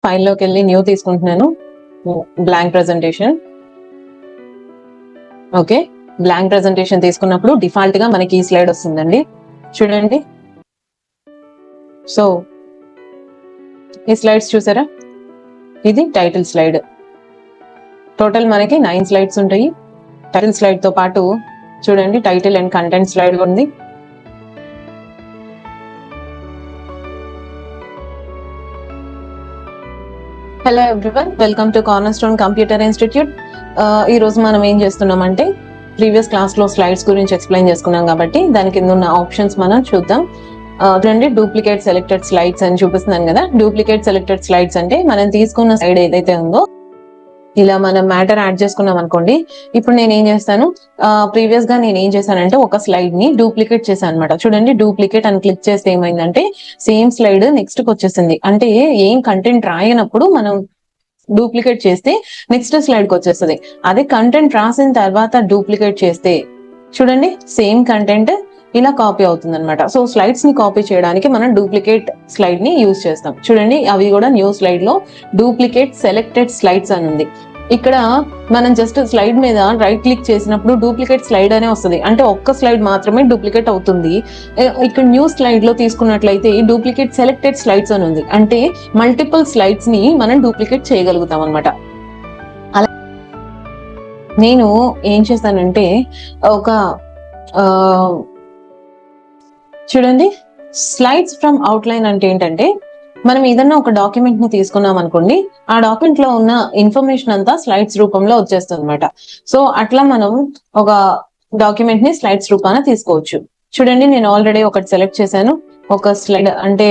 ఫైల్లోకి వెళ్ళి న్యూ తీసుకుంటున్నాను, blank presentation. Okay, blank presentation తీసుకున్నప్పుడు డిఫాల్ట్ గా మనకి ఈ స్లైడ్ వస్తుందండి. చూడండి, సో ఈ స్లైడ్స్ చూసారా, ఇది టైటిల్ స్లైడ్. టోటల్ మనకి 9 స్లైడ్స్ ఉంటాయి. టైటిల్ స్లైడ్ తో పాటు చూడండి టైటిల్ అండ్ కంటెంట్ స్లైడ్ ఉంది. Hello everyone, welcome to cornerstone computer institute. ఈ రోజు మనం ఏం చేస్తున్నామంటే ప్రీవియస్ క్లాస్ లో స్లైడ్స్ గురించి ఎక్స్ప్లెయిన్ చేసుకున్నాం కాబట్టి దాని కింద ఉన్న ఆప్షన్స్ మనం చూద్దాం. చూడండి, డూప్లికేట్ సెలెక్టెడ్ స్లైడ్స్ అని చూపిస్తున్నాను కదా. డూప్లికేట్ సెలెక్టెడ్ స్లైడ్స్ అంటే మనం తీసుకున్న స్లైడ్ ఏదైతే ఉందో ఇలా మనం మ్యాటర్ యాడ్ చేసుకున్నాం అనుకోండి. ఇప్పుడు నేను ఏం చేస్తాను, ప్రీవియస్ గా నేను ఏం చేశానంటే ఒక స్లైడ్ ని డూప్లికేట్ చేశాను అనమాట. చూడండి, డూప్లికేట్ అని క్లిక్ చేస్తే ఏమైందంటే సేమ్ స్లైడ్ నెక్స్ట్ కి వచ్చేసింది. అంటే ఏం కంటెంట్ రాయనప్పుడు మనం డూప్లికేట్ చేస్తే నెక్స్ట్ స్లైడ్ కి వచ్చేస్తుంది. అదే కంటెంట్ రాసిన తర్వాత డూప్లికేట్ చేస్తే చూడండి సేమ్ కంటెంట్ ఇలా కాపీ అవుతుంది అనమాట. సో స్లైడ్స్ ని కాపీ చేయడానికి మనం డూప్లికేట్ స్లైడ్ ని యూజ్ చేస్తాం. చూడండి, అవి కూడా న్యూ స్లైడ్ లో డూప్లికేట్ సెలెక్టెడ్ స్లైడ్స్ అని ఉంది. ఇక్కడ మనం జస్ట్ స్లైడ్ మీద రైట్ క్లిక్ చేసినప్పుడు డూప్లికేట్ స్లైడ్ అనే వస్తుంది. అంటే ఒక్క స్లైడ్ మాత్రమే డూప్లికేట్ అవుతుంది. ఇక్కడ న్యూ స్లైడ్ లో తీసుకున్నట్లయితే డూప్లికేట్ సెలెక్టెడ్ స్లైడ్స్ అని ఉంది. అంటే మల్టిపుల్ స్లైడ్స్ ని మనం డూప్లికేట్ చేయగలుగుతాం అనమాట. అలా నేను ఏం చేస్తానంటే చూడండి, స్లైడ్స్ ఫ్రమ్ అవుట్లైన్ అంటే ఏంటంటే మనం ఏదన్నా ఒక డాక్యుమెంట్ ని తీసుకున్నాం అనుకోండి, ఆ డాక్యుమెంట్ లో ఉన్న ఇన్ఫర్మేషన్ అంతా స్లైడ్స్ రూపంలో వచ్చేస్తుంది అనమాట. సో అట్లా మనం ఒక డాక్యుమెంట్ ని స్లైడ్స్ రూపాన తీసుకోవచ్చు. చూడండి, నేను ఆల్రెడీ ఒకటి సెలెక్ట్ చేశాను. ఒక స్లైడ్ అంటే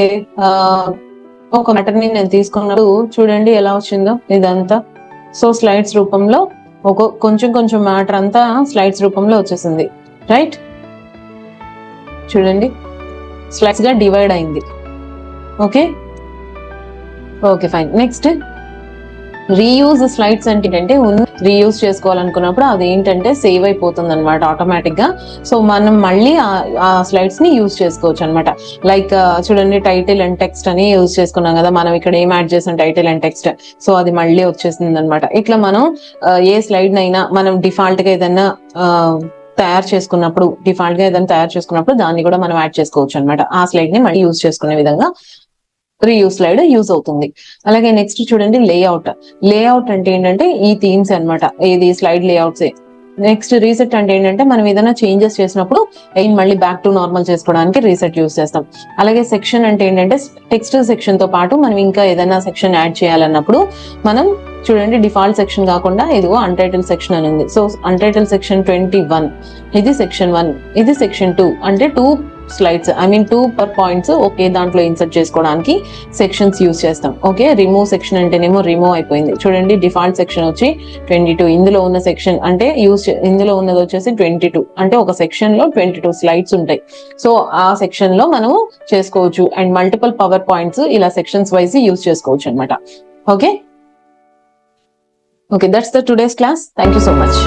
ఒక మ్యాటర్ ని నేను తీసుకున్నప్పుడు చూడండి ఎలా వచ్చిందో ఇదంతా. సో స్లైడ్స్ రూపంలో కొంచెం కొంచెం మ్యాటర్ అంతా స్లైడ్స్ రూపంలో వచ్చేసింది. రైట్, చూడండి స్లైడ్స్ గా డివైడ్ అయింది. Okay okay fine. Next reuse slides అంటే రీయూజ్ చేసుకోవాలనుకున్నప్పుడు అది ఏంటంటే సేవ్ అయిపోతుంది అనమాట ఆటోమేటిక్ గా. సో మనం మళ్ళీ ఆ స్లైడ్స్ ని యూజ్ చేసుకోవచ్చు అనమాట. లైక్ చూడండి, టైటిల్ అండ్ టెక్స్ట్ అని యూజ్ చేసుకున్నాం కదా. మనం ఇక్కడ ఏం యాడ్ చేసాం, టైటిల్ అండ్ టెక్స్ట్. సో అది మళ్ళీ వచ్చేసింది అనమాట. ఇట్లా మనం ఏ స్లైడ్ నైనా మనం డిఫాల్ట్ గా ఏదైనా తయారు చేసుకున్నప్పుడు దాన్ని కూడా మనం యాడ్ చేసుకోవచ్చు అనమాట. ఆ స్లైడ్ ని మళ్ళీ యూజ్ చేసుకునే విధంగా రీయూజ్ స్లైడ్ యూజ్ అవుతుంది. అలాగే నెక్స్ట్ చూడండి, లేఅవుట్ అంటే ఏంటంటే ఈ థీమ్స్ అనమాట, ఇది స్లైడ్ లేఅవుట్స్. నెక్స్ట్ రీసెట్ అంటే ఏంటంటే మనం ఏదైనా చేంజెస్ చేసినప్పుడు మళ్ళీ బ్యాక్ టు నార్మల్ చేసుకోవడానికి రీసెట్ యూజ్ చేస్తాం. అలాగే సెక్షన్ అంటే ఏంటంటే టెక్స్ట్ సెక్షన్ తో పాటు మనం ఇంకా ఏదైనా సెక్షన్ యాడ్ చేయాలన్నప్పుడు మనం చూడండి డిఫాల్ట్ సెక్షన్ కాకుండా ఇదిగో అన్టైటిల్ సెక్షన్ అని ఉంది. సో అన్టైటిల్ సెక్షన్ 21, ఇది సెక్షన్ 1, ఇది సెక్షన్ 2. అంటే 2 slides, I mean 2 per points ఒకే దాంట్లో ఇన్సర్ట్ చేసుకోవడానికి సెక్షన్స్ యూజ్ చేస్తాం. ఓకే, రిమూవ్ సెక్షన్ అంటేనేమో రిమూవ్ అయిపోయింది. చూడండి, డిఫాల్ట్ సెక్షన్ వచ్చి 22, ఇందులో ఉన్న సెక్షన్ అంటే ఇందులో ఉన్నది వచ్చేసి 22. అంటే ఒక సెక్షన్ లో 22 స్లైడ్స్ ఉంటాయి. సో ఆ సెక్షన్ లో మనము చేసుకోవచ్చు. అండ్ మల్టిపుల్ పవర్ పాయింట్స్ ఇలా సెక్షన్స్ వైజ్ యూజ్ చేసుకోవచ్చు అనమాట. Okay, that's the today's class. Thank you so much.